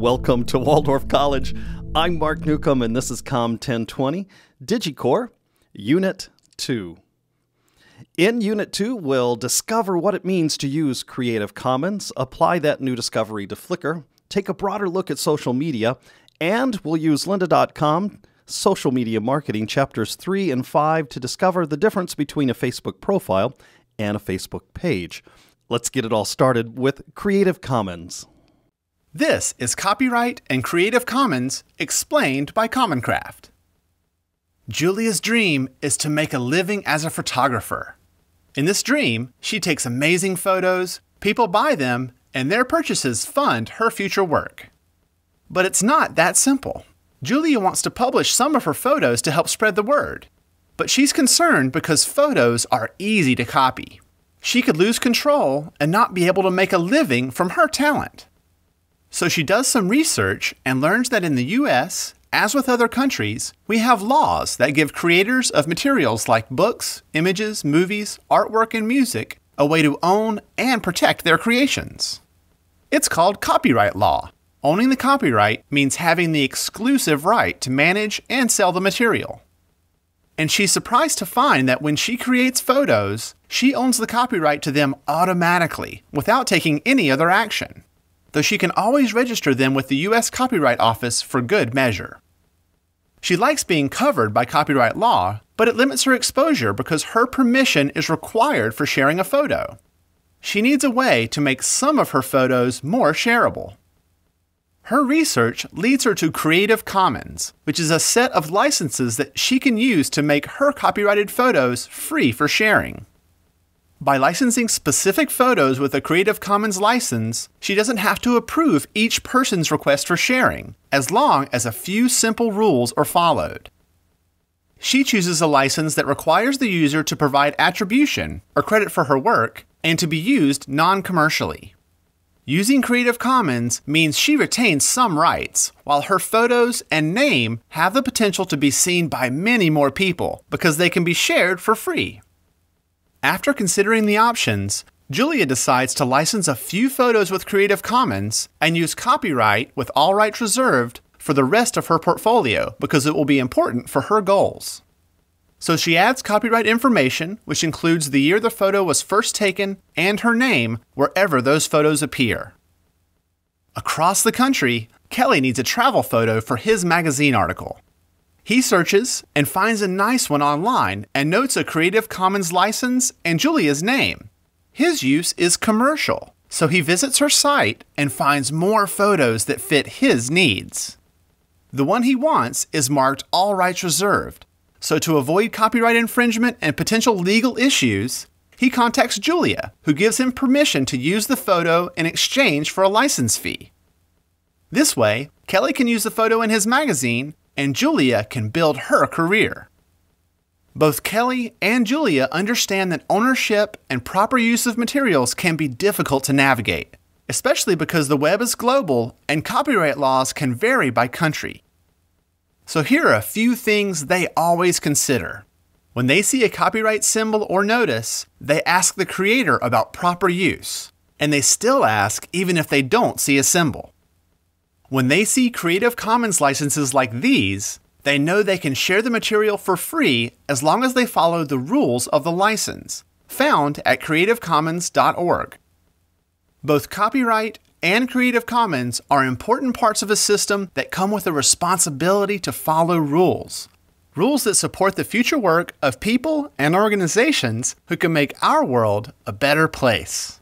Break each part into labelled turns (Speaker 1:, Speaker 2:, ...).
Speaker 1: Welcome to Waldorf College. I'm Mark Newcomb, and this is COM 1020, DigiCore, Unit 2. In Unit 2, we'll discover what it means to use Creative Commons, apply that new discovery to Flickr, take a broader look at social media, and we'll use lynda.com, Social Media Marketing, Chapters 3 and 5 to discover the difference between a Facebook profile and a Facebook page. Let's get it all started with Creative Commons.
Speaker 2: This is Copyright and Creative Commons explained by Commoncraft. Julia's dream is to make a living as a photographer. In this dream, she takes amazing photos, people buy them, and their purchases fund her future work. But it's not that simple. Julia wants to publish some of her photos to help spread the word. But she's concerned because photos are easy to copy. She could lose control and not be able to make a living from her talent. So she does some research and learns that in the US, as with other countries, we have laws that give creators of materials like books, images, movies, artwork, and music a way to own and protect their creations. It's called copyright law. Owning the copyright means having the exclusive right to manage and sell the material. And she's surprised to find that when she creates photos, she owns the copyright to them automatically without taking any other action, though she can always register them with the U.S. Copyright Office for good measure. She likes being covered by copyright law, but it limits her exposure because her permission is required for sharing a photo. She needs a way to make some of her photos more shareable. Her research leads her to Creative Commons, which is a set of licenses that she can use to make her copyrighted photos free for sharing. By licensing specific photos with a Creative Commons license, she doesn't have to approve each person's request for sharing, as long as a few simple rules are followed. She chooses a license that requires the user to provide attribution, or credit for her work, and to be used non-commercially. Using Creative Commons means she retains some rights, while her photos and name have the potential to be seen by many more people because they can be shared for free. After considering the options, Julia decides to license a few photos with Creative Commons and use copyright with all rights reserved for the rest of her portfolio because it will be important for her goals. So she adds copyright information, which includes the year the photo was first taken and her name wherever those photos appear. Across the country, Kelly needs a travel photo for his magazine article. He searches and finds a nice one online and notes a Creative Commons license and Julia's name. His use is commercial, so he visits her site and finds more photos that fit his needs. The one he wants is marked All Rights Reserved, so to avoid copyright infringement and potential legal issues, he contacts Julia, who gives him permission to use the photo in exchange for a license fee. This way, Kelly can use the photo in his magazine, and Julia can build her career. Both Kelly and Julia understand that ownership and proper use of materials can be difficult to navigate, especially because the web is global and copyright laws can vary by country. So here are a few things they always consider. When they see a copyright symbol or notice, they ask the creator about proper use, and they still ask even if they don't see a symbol. When they see Creative Commons licenses like these, they know they can share the material for free as long as they follow the rules of the license, found at creativecommons.org. Both copyright and Creative Commons are important parts of a system that come with a responsibility to follow rules. Rules that support the future work of people and organizations who can make our world a better place.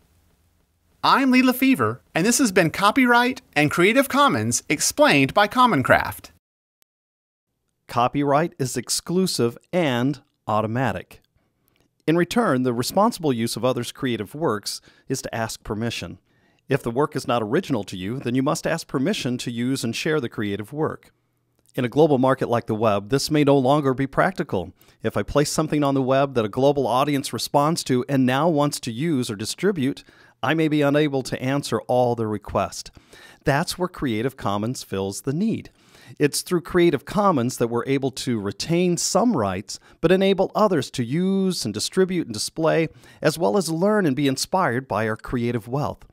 Speaker 2: I'm Lee Lefevre, and this has been Copyright and Creative Commons explained by Commoncraft.
Speaker 1: Copyright is exclusive and automatic. In return, the responsible use of others' creative works is to ask permission. If the work is not original to you, then you must ask permission to use and share the creative work. In a global market like the web, this may no longer be practical. If I place something on the web that a global audience responds to and now wants to use or distribute, I may be unable to answer all their requests. That's where Creative Commons fills the need. It's through Creative Commons that we're able to retain some rights, but enable others to use and distribute and display, as well as learn and be inspired by our creative wealth.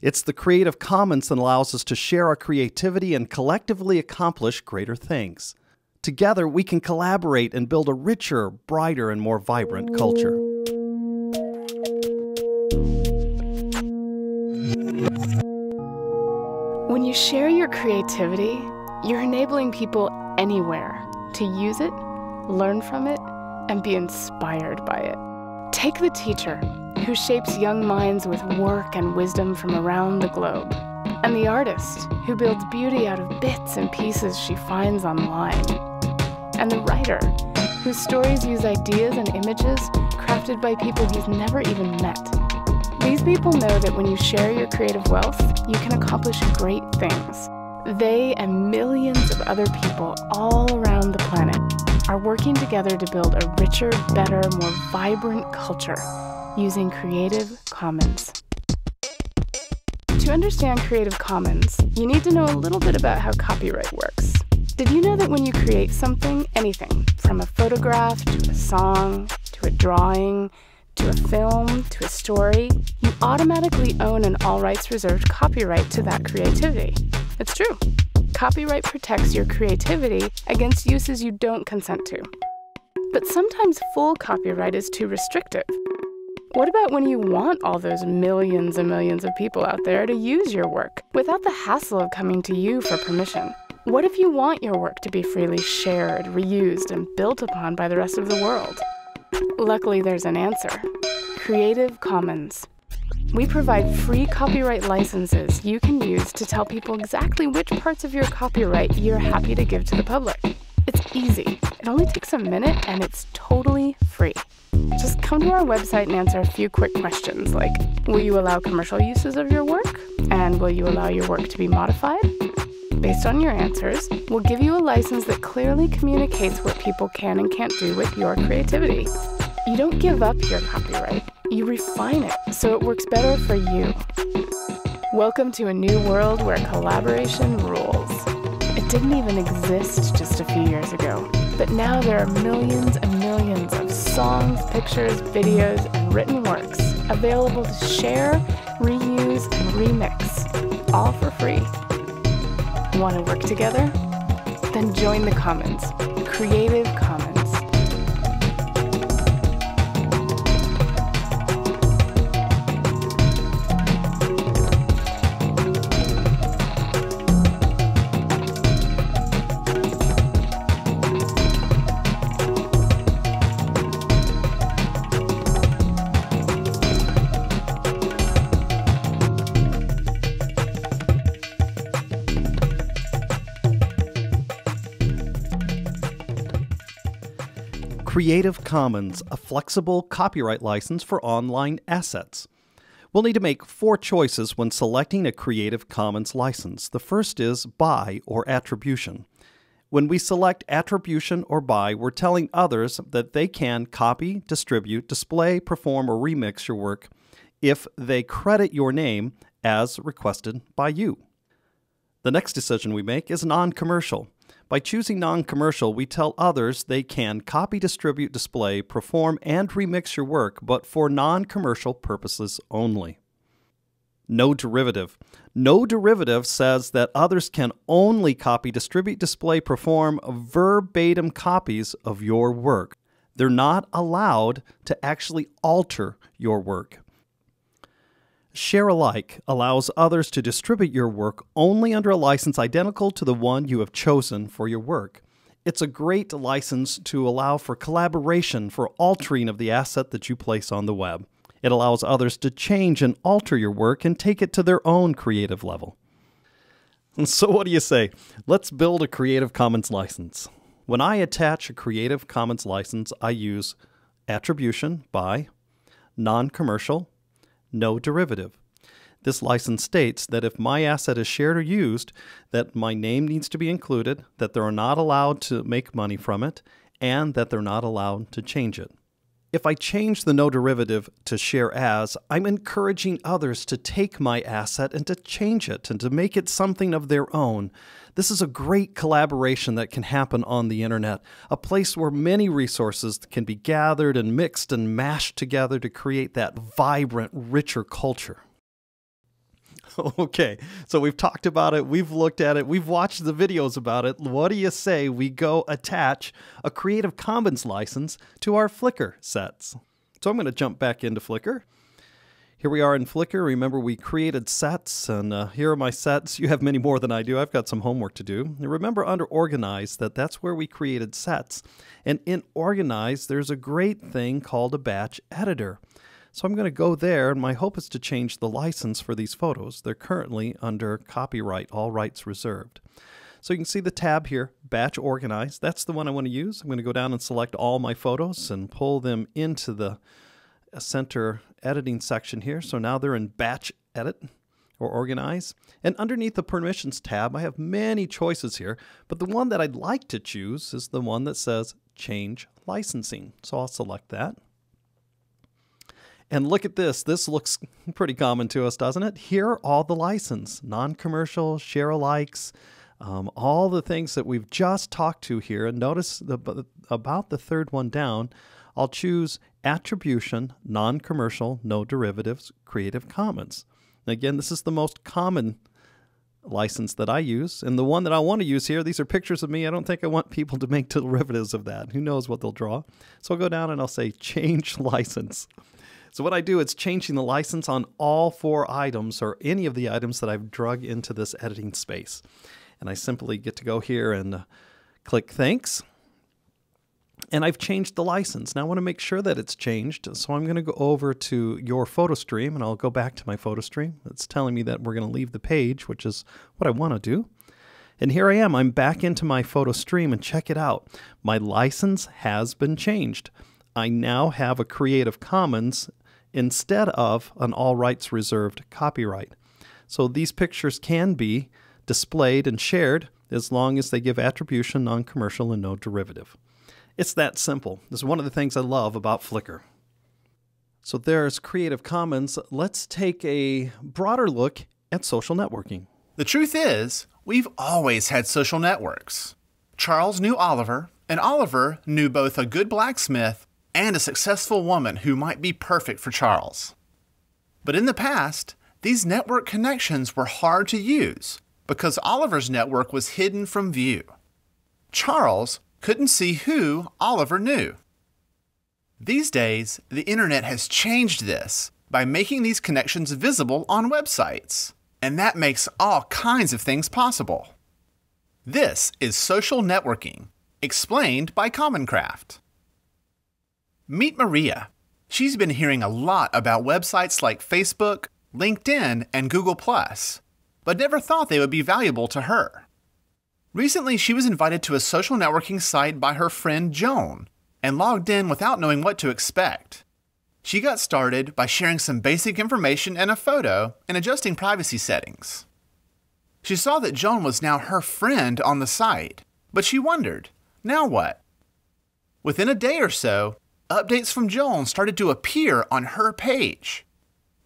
Speaker 1: It's the Creative Commons that allows us to share our creativity and collectively accomplish greater things. Together, we can collaborate and build a richer, brighter, and more vibrant culture.
Speaker 3: When you share your creativity, you're enabling people anywhere to use it, learn from it, and be inspired by it. Take the teacher, who shapes young minds with work and wisdom from around the globe, and the artist, who builds beauty out of bits and pieces she finds online, and the writer, whose stories use ideas and images crafted by people he's never even met. These people know that when you share your creative wealth, you can accomplish great things. They and millions of other people all around the planet are working together to build a richer, better, more vibrant culture using Creative Commons. To understand Creative Commons, you need to know a little bit about how copyright works. Did you know that when you create something, anything, from a photograph to a song, to a drawing, to a film, to a story, you automatically own an all rights reserved copyright to that creativity? It's true. Copyright protects your creativity against uses you don't consent to. But sometimes full copyright is too restrictive. What about when you want all those millions and millions of people out there to use your work without the hassle of coming to you for permission? What if you want your work to be freely shared, reused, and built upon by the rest of the world? Luckily, there's an answer. Creative Commons. We provide free copyright licenses you can use to tell people exactly which parts of your copyright you're happy to give to the public. It's easy. It only takes a minute and it's totally free. Just come to our website and answer a few quick questions like, will you allow commercial uses of your work? And will you allow your work to be modified? Based on your answers, we'll give you a license that clearly communicates what people can and can't do with your creativity. You don't give up your copyright, you refine it so it works better for you. Welcome to a new world where collaboration rules. It didn't even exist just a few years ago, but now there are millions and millions of songs, pictures, videos, and written works available to share, reuse, and remix, all for free. Want to work together? Then join the Commons, Creative Commons.
Speaker 1: Creative Commons, a flexible copyright license for online assets. We'll need to make 4 choices when selecting a Creative Commons license. The first is by or attribution. When we select attribution or by, we're telling others that they can copy, distribute, display, perform, or remix your work if they credit your name as requested by you. The next decision we make is non-commercial. By choosing non-commercial, we tell others they can copy, distribute, display, perform, and remix your work, but for non-commercial purposes only. No derivative. No derivative says that others can only copy, distribute, display, perform verbatim copies of your work. They're not allowed to actually alter your work. Share alike allows others to distribute your work only under a license identical to the one you have chosen for your work. It's a great license to allow for collaboration for altering of the asset that you place on the web. It allows others to change and alter your work and take it to their own creative level. And so what do you say? Let's build a Creative Commons license. When I attach a Creative Commons license, I use attribution by, non-commercial, no derivative. This license states that if my asset is shared or used, that my name needs to be included, that they're not allowed to make money from it, and that they're not allowed to change it. If I change the no derivative to share as, I'm encouraging others to take my asset and to change it and to make it something of their own. This is a great collaboration that can happen on the internet, a place where many resources can be gathered and mixed and mashed together to create that vibrant, richer culture. Okay, so we've talked about it, we've looked at it, we've watched the videos about it. What do you say we go attach a Creative Commons license to our Flickr sets? So I'm going to jump back into Flickr. Here we are in Flickr. Remember, we created sets, and here are my sets. You have many more than I do. I've got some homework to do. And remember under Organize that's where we created sets. And in Organize, there's a great thing called a batch editor. So I'm going to go there, and my hope is to change the license for these photos. They're currently under copyright, all rights reserved. So you can see the tab here, Batch Organize. That's the one I want to use. I'm going to go down and select all my photos and pull them into the center editing section here. So now they're in Batch Edit or Organize. And underneath the Permissions tab, I have many choices here, but the one that I'd like to choose is the one that says Change Licensing. So I'll select that. And look at this. This looks pretty common to us, doesn't it? Here are all the license, non-commercial, share-alikes, all the things that we've just talked to here. And notice about the third one down, I'll choose Attribution, Non-Commercial, No Derivatives, Creative Commons. And again, this is the most common license that I use. And the one that I want to use here, these are pictures of me. I don't think I want people to make derivatives of that. Who knows what they'll draw? So I'll go down and I'll say Change License. So what I do is changing the license on all 4 items or any of the items that I've drug into this editing space. And I simply get to go here and click Thanks. And I've changed the license. Now I want to make sure that it's changed. So I'm going to go over to your photo stream, and I'll go back to my photo stream. It's telling me that we're going to leave the page, which is what I want to do. And here I am. I'm back into my photo stream, and check it out. My license has been changed. I now have a Creative Commons instead of an all rights reserved copyright. So these pictures can be displayed and shared as long as they give attribution, non-commercial, and no derivative. It's that simple. This is one of the things I love about Flickr. So there's Creative Commons. Let's take a broader look at social networking.
Speaker 2: The truth is, we've always had social networks. Charles knew Oliver, and Oliver knew both a good blacksmith and a successful woman who might be perfect for Charles. But in the past, these network connections were hard to use because Oliver's network was hidden from view. Charles couldn't see who Oliver knew. These days, the internet has changed this by making these connections visible on websites, and that makes all kinds of things possible. This is social networking, explained by Commoncraft. Meet Maria. She's been hearing a lot about websites like Facebook, LinkedIn, and Google+, but never thought they would be valuable to her. Recently, she was invited to a social networking site by her friend Joan and logged in without knowing what to expect. She got started by sharing some basic information and a photo and adjusting privacy settings. She saw that Joan was now her friend on the site, but she wondered, now what? Within a day or so, updates from Joan started to appear on her page.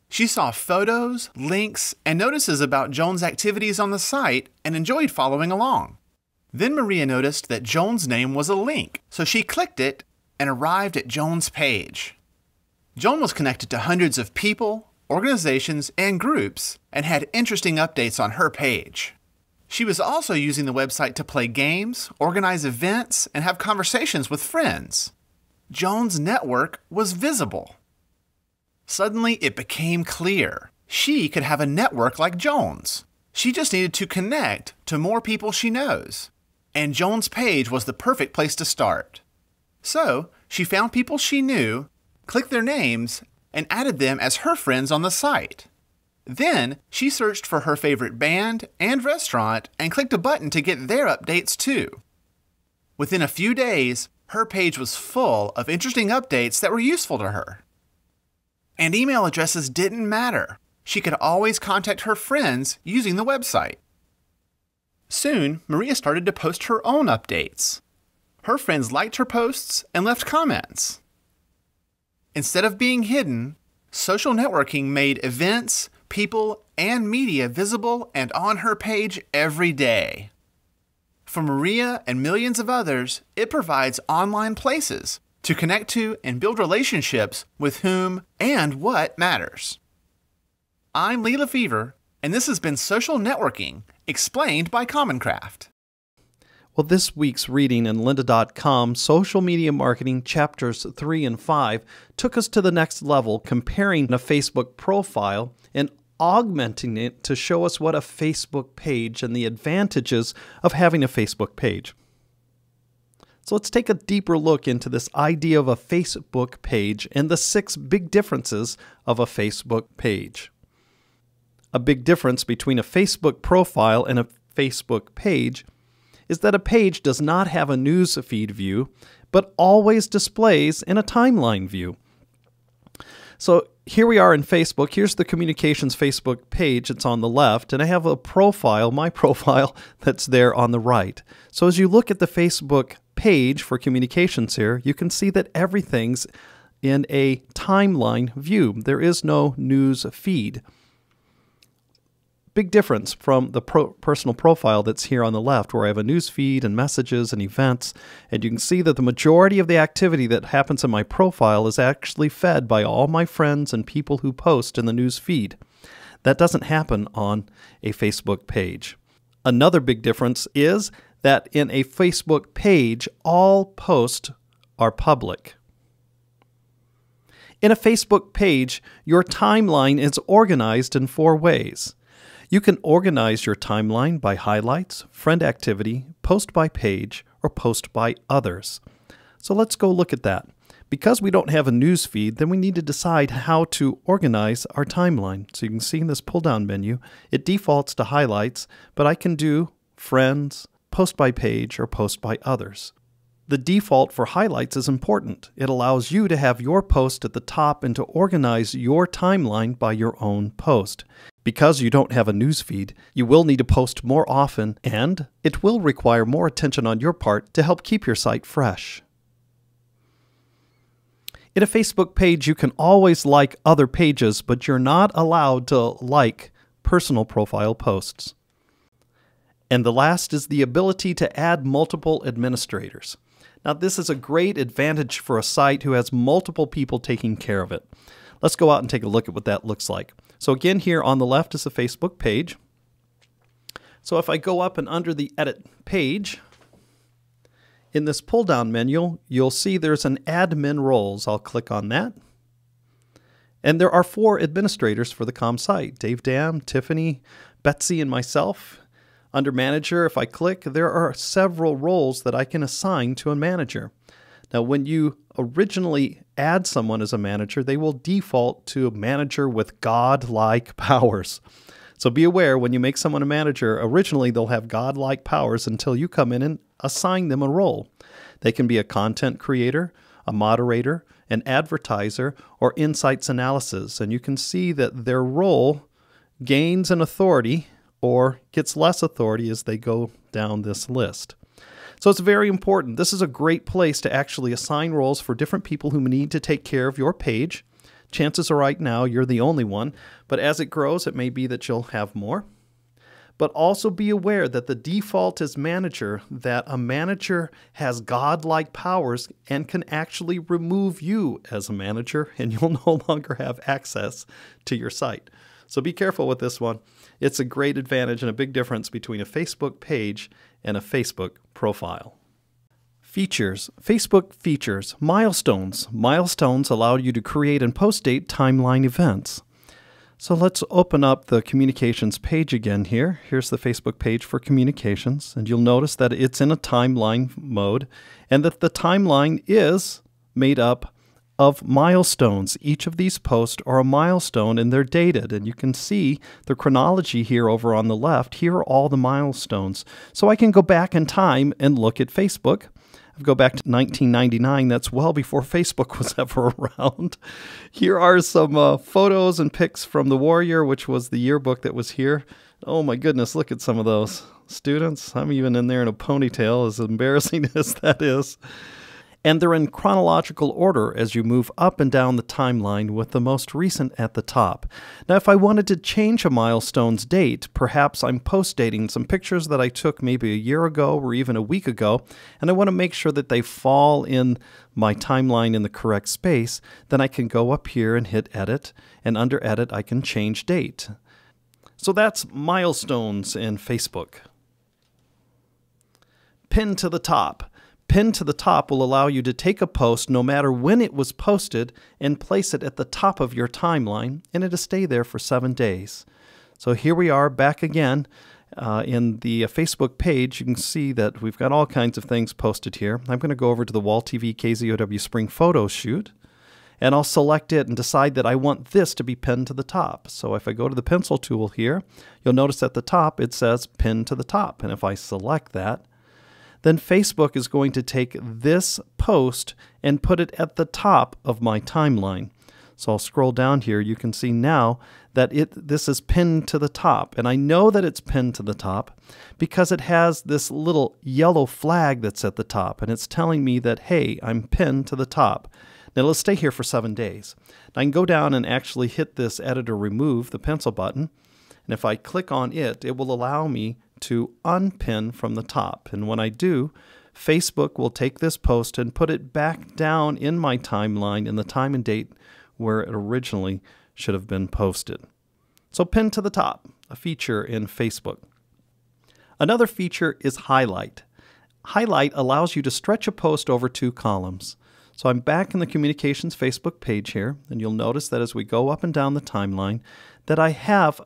Speaker 2: She saw photos, links, and notices about Joan's activities on the site and enjoyed following along. Then Maria noticed that Joan's name was a link, so she clicked it and arrived at Joan's page. Joan was connected to hundreds of people, organizations, and groups and had interesting updates on her page. She was also using the website to play games, organize events, and have conversations with friends. Joan's network was visible. Suddenly, it became clear. She could have a network like Joan's. She just needed to connect to more people she knows. And Joan's page was the perfect place to start. So, she found people she knew, clicked their names, and added them as her friends on the site. Then, she searched for her favorite band and restaurant and clicked a button to get their updates too. Within a few days, her page was full of interesting updates that were useful to her. And email addresses didn't matter. She could always contact her friends using the website. Soon, Maria started to post her own updates. Her friends liked her posts and left comments. Instead of being hidden, social networking made events, people, and media visible and on her page every day. For Maria and millions of others, it provides online places to connect to and build relationships with whom and what matters. I'm Lee Lefevre, And this has been Social Networking, explained by Common Craft.
Speaker 1: Well, this week's reading in lynda.com, Social Media Marketing, Chapters 3 and 5, took us to the next level, comparing a Facebook profile and augmenting it to show us what a Facebook page and the advantages of having a Facebook page. So let's take a deeper look into this idea of a Facebook page and the 6 big differences of a Facebook page. A big difference between a Facebook profile and a Facebook page is that a page does not have a news feed view, but always displays in a timeline view. So here we are in Facebook. Here's the Communications Facebook page. It's on the left, and I have a profile, my profile, that's there on the right. So as you look at the Facebook page for Communications here, you can see that everything's in a timeline view. There is no news feed. Big difference from the personal profile that's here on the left, where I have a news feed and messages and events, and you can see that the majority of the activity that happens in my profile is actually fed by all my friends and people who post in the news feed. That doesn't happen on a Facebook page. Another big difference is that in a Facebook page, all posts are public. In a Facebook page, your timeline is organized in 4 ways. You can organize your timeline by highlights, friend activity, post by page, or post by others. So let's go look at that. Because we don't have a news feed, then we need to decide how to organize our timeline. So you can see in this pull-down menu, it defaults to highlights, but I can do friends, post by page, or post by others. The default for highlights is important. It allows you to have your post at the top and to organize your timeline by your own post. Because you don't have a news feed, you will need to post more often, and it will require more attention on your part to help keep your site fresh. In a Facebook page, you can always like other pages, but you're not allowed to like personal profile posts. And the last is the ability to add multiple administrators. Now, this is a great advantage for a site who has multiple people taking care of it. Let's go out and take a look at what that looks like. So again, here on the left is a Facebook page. So if I go up and under the Edit Page, in this pull-down menu, you'll see there's an Admin Roles. I'll click on that. And there are 4 administrators for the COM site: Dave Dam, Tiffany, Betsy, and myself. Under Manager, if I click, there are several roles that I can assign to a manager. Now, when you originally add someone as a manager, they will default to a manager with God-like powers. So be aware, when you make someone a manager, originally they'll have God-like powers until you come in and assign them a role. They can be a content creator, a moderator, an advertiser, or insights analysis. And you can see that their role gains in authority or gets less authority as they go down this list. So it's very important. This is a great place to actually assign roles for different people who need to take care of your page. Chances are right now you're the only one, but as it grows, it may be that you'll have more. But also be aware that the default is manager, that a manager has God-like powers and can actually remove you as a manager, and you'll no longer have access to your site. So be careful with this one. It's a great advantage and a big difference between a Facebook page and a Facebook profile. Features. Facebook features. Milestones. Milestones allow you to create and post-date timeline events. So let's open up the Communications page again here. Here's the Facebook page for Communications, and you'll notice that it's in a timeline mode and that the timeline is made up of milestones. Each of these posts are a milestone and they're dated, and you can see the chronology here over on the left. Here are all the milestones. So I can go back in time and look at Facebook. I go back to 1999. That's well before Facebook was ever around. Here are some photos and pics from the Warrior, which was the yearbook that was here. Oh my goodness, look at some of those students. I'm even in there in a ponytail, as embarrassing as that is. And they're in chronological order as you move up and down the timeline, with the most recent at the top. Now, if I wanted to change a milestone's date, perhaps I'm post-dating some pictures that I took maybe a year ago or even a week ago, and I want to make sure that they fall in my timeline in the correct space, then I can go up here and hit Edit, and under Edit I can change date. So that's milestones in Facebook. Pin to the top. Pin to the top will allow you to take a post no matter when it was posted and place it at the top of your timeline, and it'll stay there for 7 days. So here we are back again in the Facebook page. You can see that we've got all kinds of things posted here. I'm going to go over to the Wall TV KZOW Spring Photo Shoot, and I'll select it and decide that I want this to be pinned to the top. So if I go to the pencil tool here, you'll notice at the top it says Pin to the Top. And if I select that, then Facebook is going to take this post and put it at the top of my timeline. So I'll scroll down here. You can see now that this is pinned to the top. And I know that it's pinned to the top because it has this little yellow flag that's at the top. And it's telling me that, hey, I'm pinned to the top. Now let's stay here for 7 days. Now I can go down and actually hit this Editor Remove, the pencil button. And if I click on it, it will allow me to unpin from the top. And when I do, Facebook will take this post and put it back down in my timeline in the time and date where it originally should have been posted. So pin to the top, a feature in Facebook. Another feature is highlight. Highlight allows you to stretch a post over 2 columns. So I'm back in the Communications Facebook page here, and you'll notice that as we go up and down the timeline that I have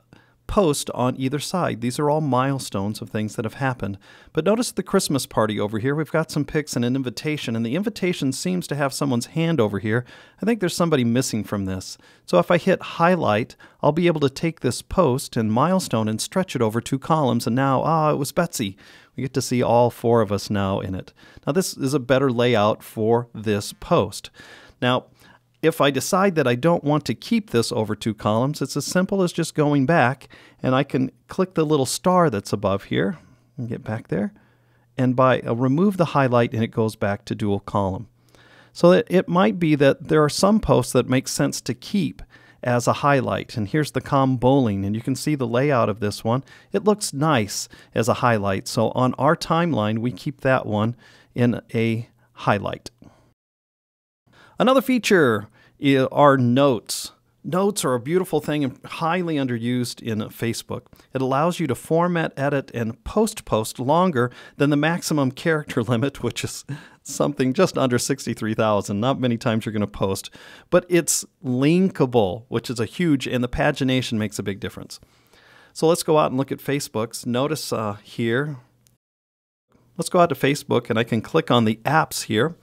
Speaker 1: post on either side. These are all milestones of things that have happened. But notice the Christmas party over here. We've got some pics and an invitation, and the invitation seems to have someone's hand over here. I think there's somebody missing from this. So if I hit highlight, I'll be able to take this post and milestone and stretch it over 2 columns, and now, it was Betsy. We get to see all 4 of us now in it. Now this is a better layout for this post. Now, if I decide that I don't want to keep this over 2 columns, it's as simple as just going back, and I can click the little star that's above here and get back there, and remove the highlight, and it goes back to dual column. So it might be that there are some posts that make sense to keep as a highlight. And here's the Com Bowling, and you can see the layout of this one. It looks nice as a highlight. So on our timeline, we keep that one in a highlight. Another feature are notes. Notes are a beautiful thing and highly underused in Facebook. It allows you to format, edit, and post longer than the maximum character limit, which is something just under 63,000. Not many times you're going to post, but it's linkable, which is a huge, and the pagination makes a big difference. So let's go out and look at Facebook's. Notice here, let's go out to Facebook, and I can click on the apps here.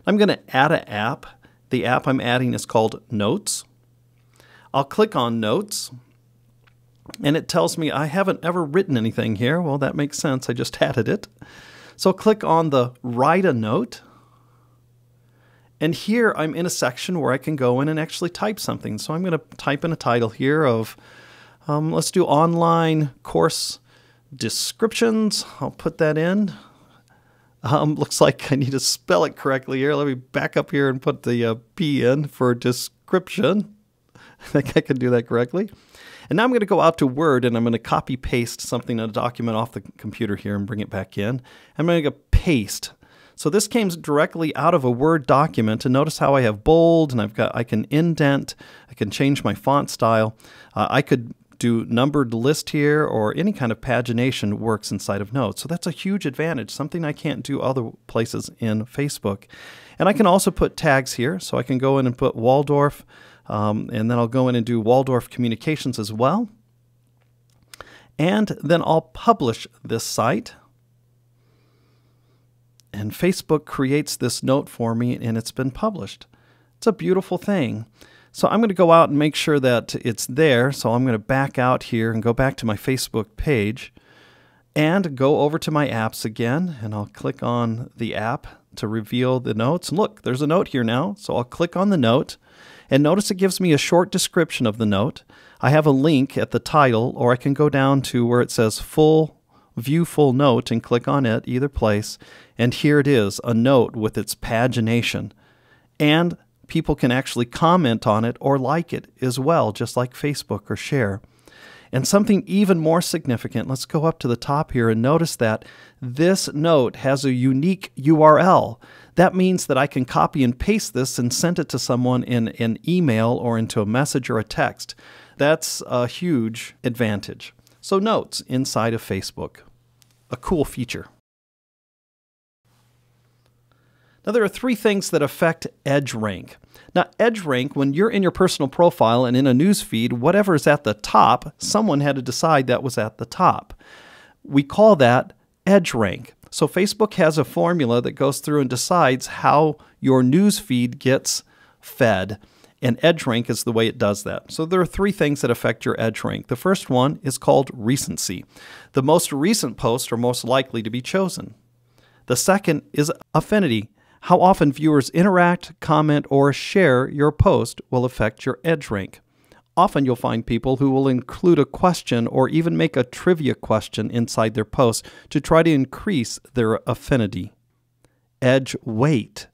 Speaker 1: I'm going to add an app. The app I'm adding is called Notes. I'll click on Notes, and it tells me I haven't ever written anything here. Well, that makes sense. I just added it. So click on the Write a Note, and here I'm in a section where I can go in and actually type something. So I'm going to type in a title here of, let's do online course descriptions. I'll put that in. Looks like I need to spell it correctly here. Let me back up here and put the P in for description. I think I can do that correctly. And now I'm going to go out to Word, and I'm going to copy paste something in a document off the computer here and bring it back in. I'm going to go paste. So this came directly out of a Word document, and notice how I have bold, and I can indent, I can change my font style. I could do numbered list here, or any kind of pagination works inside of Notes. So that's a huge advantage, something I can't do other places in Facebook. And I can also put tags here, so I can go in and put Waldorf, and then I'll go in and do Waldorf Communications as well. And then I'll publish this site. And Facebook creates this note for me, and it's been published. It's a beautiful thing. So I'm going to go out and make sure that it's there. So I'm going to back out here and go back to my Facebook page and go over to my apps again. And I'll click on the app to reveal the notes. And look, there's a note here now. So I'll click on the note. And notice it gives me a short description of the note. I have a link at the title, or I can go down to where it says View Full Note and click on it, either place. And here it is, a note with its pagination. And people can actually comment on it or like it as well, just like Facebook, or share. And something even more significant, let's go up to the top here and notice that this note has a unique URL. That means that I can copy and paste this and send it to someone in an email or into a message or a text. That's a huge advantage. So notes inside of Facebook, a cool feature. Now there are 3 things that affect edge rank. Now edge rank, when you're in your personal profile and in a news feed, whatever is at the top, someone had to decide that was at the top. We call that edge rank. So Facebook has a formula that goes through and decides how your news feed gets fed. And edge rank is the way it does that. So there are 3 things that affect your edge rank. The first one is called recency. The most recent posts are most likely to be chosen. The second is affinity. How often viewers interact, comment, or share your post will affect your edge rank. Often you'll find people who will include a question or even make a trivia question inside their post to try to increase their affinity. Edge weight.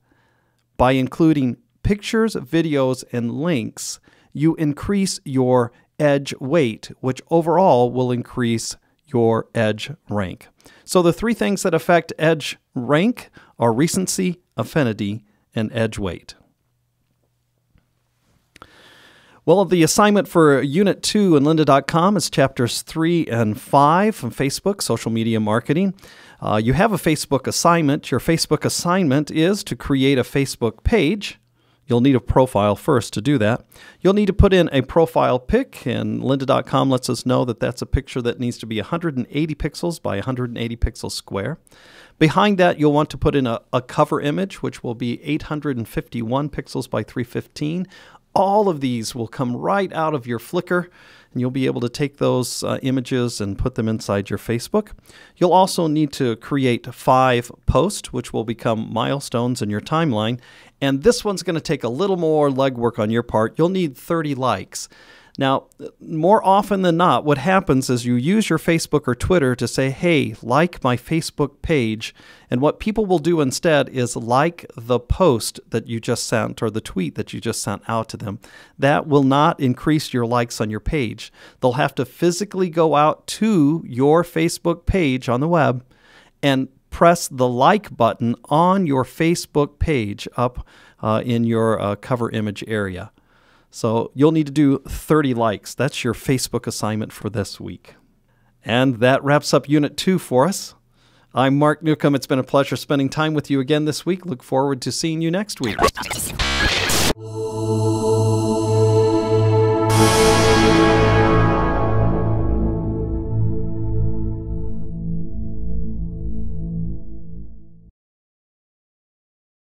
Speaker 1: By including pictures, videos, and links, you increase your edge weight, which overall will increase your edge rank. So the 3 things that affect edge rank are recency, affinity, and edge weight. Well, the assignment for Unit 2 in lynda.com is Chapters 3 and 5 from Facebook, Social Media Marketing. You have a Facebook assignment. Your Facebook assignment is to create a Facebook page. You'll need a profile first to do that. You'll need to put in a profile pic, and lynda.com lets us know that that's a picture that needs to be 180 pixels by 180 pixels square. Behind that, you'll want to put in a cover image, which will be 851 pixels by 315. All of these will come right out of your Flickr, and you'll be able to take those images and put them inside your Facebook. You'll also need to create 5 posts, which will become milestones in your timeline. And this one's going to take a little more legwork on your part. You'll need 30 likes. Now, more often than not, what happens is you use your Facebook or Twitter to say, hey, like my Facebook page. And what people will do instead is like the post that you just sent or the tweet that you just sent out to them. That will not increase your likes on your page. They'll have to physically go out to your Facebook page on the web and press the like button on your Facebook page up in your cover image area. So you'll need to do 30 likes. That's your Facebook assignment for this week. And that wraps up Unit 2 for us. I'm Mark Newcomb. It's been a pleasure spending time with you again this week. Look forward to seeing you next week.